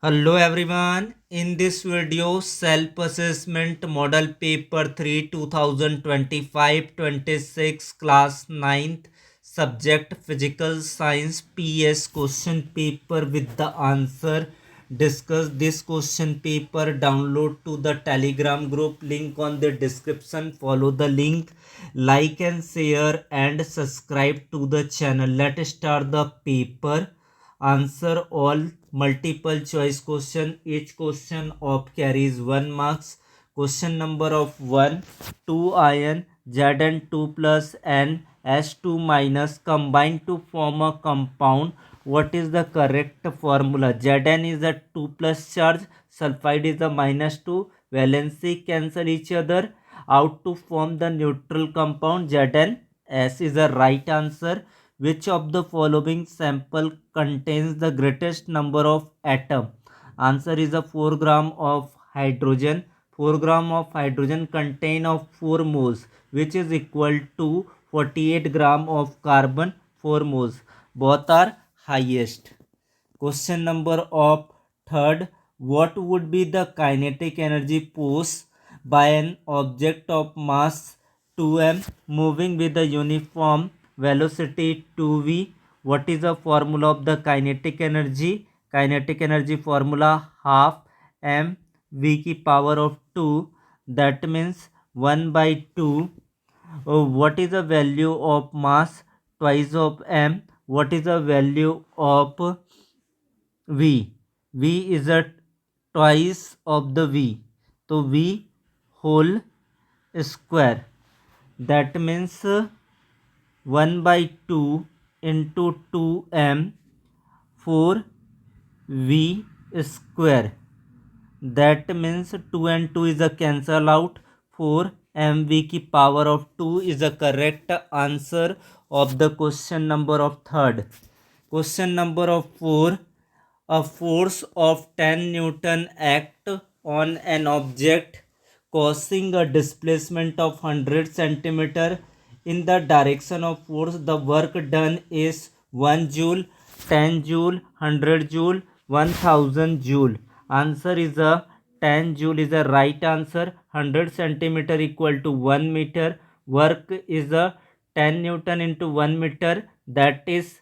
Hello everyone. In this video, self-assessment model paper 3 2025-26 class 9th subject physical science PS question paper with the answer. Discuss this question paper. Download to the Telegram group link on the description. Follow the link, like and share and subscribe to the channel. Let's start the paper. Answer all multiple choice question. Each question of carries 1 marks. Question number of 1. 2 iron Zn2 plus and S2 minus combine to form a compound. What is the correct formula? Zn is a 2 plus charge, sulfide is a minus 2, valency cancel each other out to form the neutral compound Zn. S is the right answer. Which of the following sample contains the greatest number of atom? Answer is a 4 gram of hydrogen. 4 gram of hydrogen contain of 4 moles, which is equal to 48 gram of carbon, 4 moles. Both are highest. Question number of third. What would be the kinetic energy posed by an object of mass 2m moving with a uniform velocity 2v? What is the formula of the kinetic energy? Kinetic energy formula half m v की power of 2. That means 1 by 2. What is the value of mass? Twice of m. What is the value of v? V is a twice of the v. So v whole square. That means 1 by 2 into 2m 4v square. That means 2 and 2 is a cancel out. 4 mv की power of 2 is the correct answer of the question number of third. Question number of 4. A force of 10 Newton act on an object causing a displacement of 100 centimeter in the direction of force. The work done is 1 joule, 10 joule, 100 joule, 1000 joule. Answer is a 10 joule is the right answer. 100 centimeter equal to 1 meter. Work is a 10 Newton into 1 meter, that is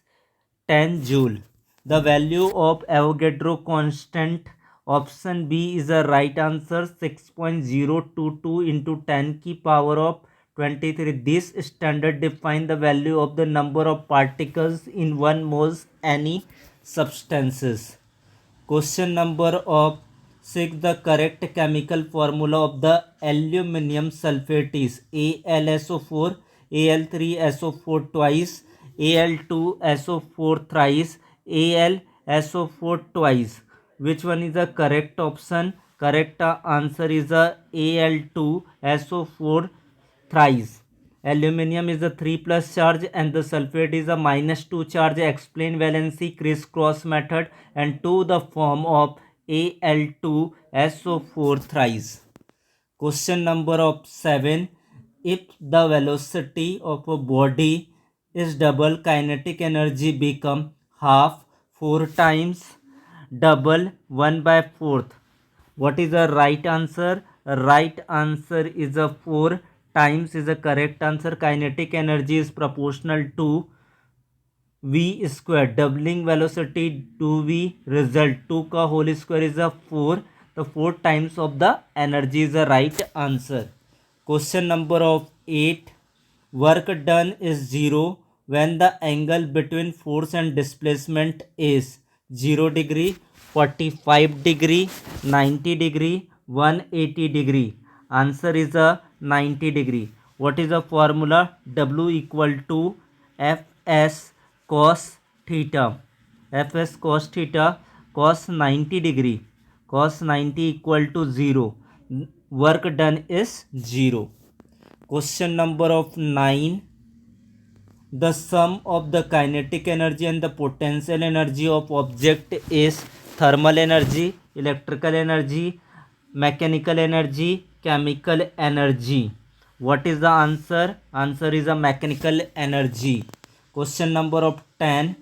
10 joule. The value of Avogadro constant, option B is the right answer. 6.022 into 10 की power of 23. This standard define the value of the number of particles in 1 moles any substances. Question number of 6. The correct chemical formula of the aluminium sulfate is AlSO4, Al3SO4 twice, Al2SO4 thrice, AlSO4 twice. Which one is the correct option? Correct answer is Al2SO4 thrice. Aluminium is a 3 plus charge and the sulfate is a minus 2 charge. Explain valency crisscross method and to the form of Al2SO4 thrice. Question number of 7. If the velocity of a body is double, kinetic energy become half. 4 times double 1 by 4th. What is the right answer? Right answer is a 4 times is the correct answer. Kinetic energy is proportional to v square. Doubling velocity 2v result 2 का whole square is a 4. The 4 times of the energy is the right answer. Question number of 8. Work done is 0 when the angle between force and displacement is 0 degree, 45 degree, 90 degree, 180 degree. Answer is a 90 degree. What is the formula? W equal to Fs cos theta. Fs cos theta, cos 90 degree. Cos 90 equal to 0. Work done is 0. Question number of 9. The sum of the kinetic energy and the potential energy of object is thermal energy, electrical energy, mechanical energy, chemical energy. What is the answer? Answer is a mechanical energy. Question number of 10.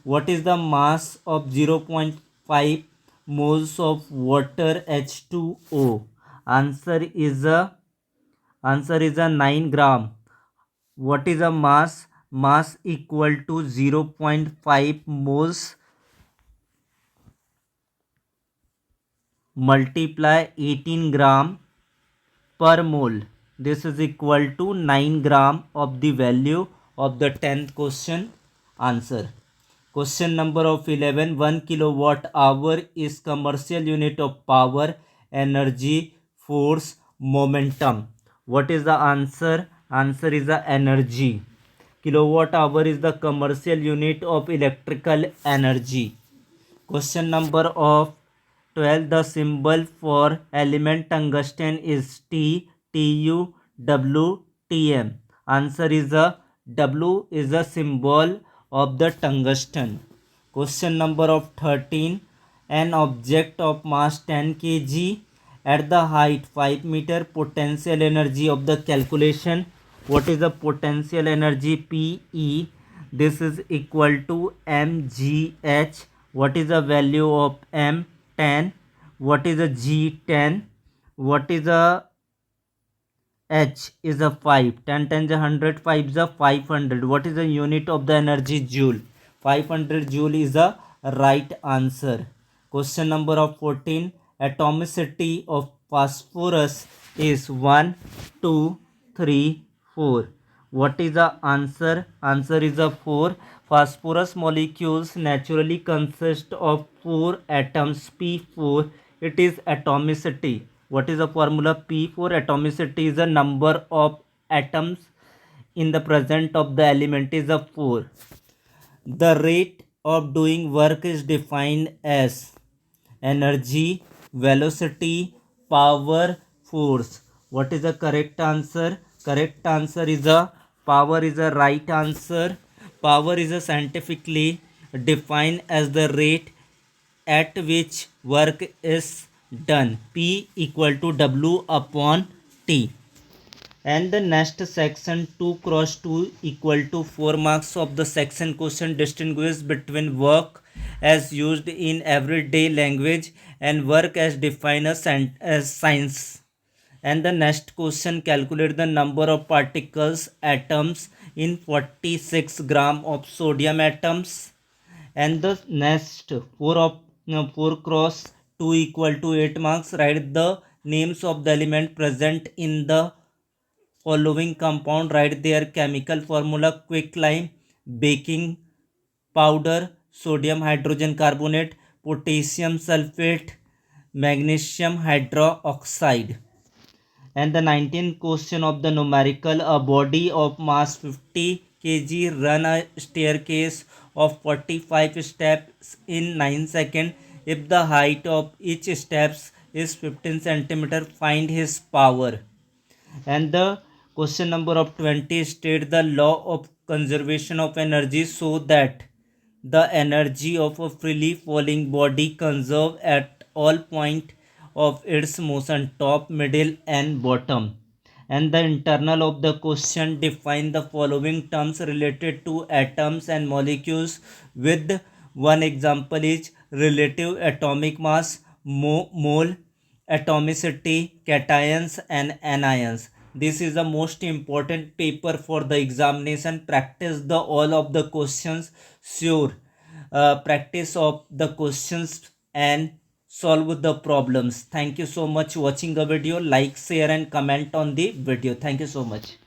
What is the mass of 0.5 moles of water H2O? Answer is a 9 gram. What is a mass? Mass equal to 0.5 moles multiply 18 gram per mole. This is equal to 9 gram of the value of the 10th question answer. Question number of 11. 1 kilowatt hour is commercial unit of power, energy, force, momentum. What is the answer? Answer is the energy. Kilowatt hour is the commercial unit of electrical energy. Question number of 12. The symbol for element tungsten is T, Tu, W, Tm. Answer is a W is a symbol of the tungsten. Question number of 13. An object of mass 10 kg at the height 5 meter, potential energy of the calculation. What is the potential energy? Pe. This is equal to mgh. What is the value of m? 10. What is a g? 10. What is a h? Is a 5. 10 times 100, 5 is a 500. What is the unit of the energy? Joule. 500 joule is a right answer. Question number of 14. Atomicity of phosphorus is 1, 2, 3, 4. What is the answer? Answer is a 4. Phosphorus molecules naturally consist of 4 atoms, P4. It is atomicity. What is the formula? P4. Atomicity is the number of atoms in the present of the element is a 4. The rate of doing work is defined as energy, velocity, power, force. What is the correct answer? Correct answer is a power is a right answer. Power is a scientifically defined as the rate at which work is done. P equal to W upon T. And the next section 2 cross 2 equal to 4 marks of the section question distinguishes between work as used in everyday language and work as defined as science. And the next question calculate the number of particles atoms in 46 gram of sodium atoms. And the next 4 cross 2 equal to 8 marks. Write the names of the element present in the following compound. Write their chemical formula: quicklime, baking powder, sodium hydrogen carbonate, potassium sulfate, magnesium hydroxide. And the 19th question of the numerical: a body of mass 50 kg run a staircase of 45 steps in 9 seconds. If the height of each steps is 15 centimeter, find his power. And the question number of 20 state the law of conservation of energy so that the energy of a freely falling body conserve at all point of its motion, top, middle and bottom. And the internal of the question define the following terms related to atoms and molecules with one example is relative atomic mass, mole, atomicity, cations and anions. This is the most important paper for the examination. Practice the all of the questions. Sure, practice of the questions and solve the problems. Thank you so much watching the video. Like, share and comment on the video. Thank you so much.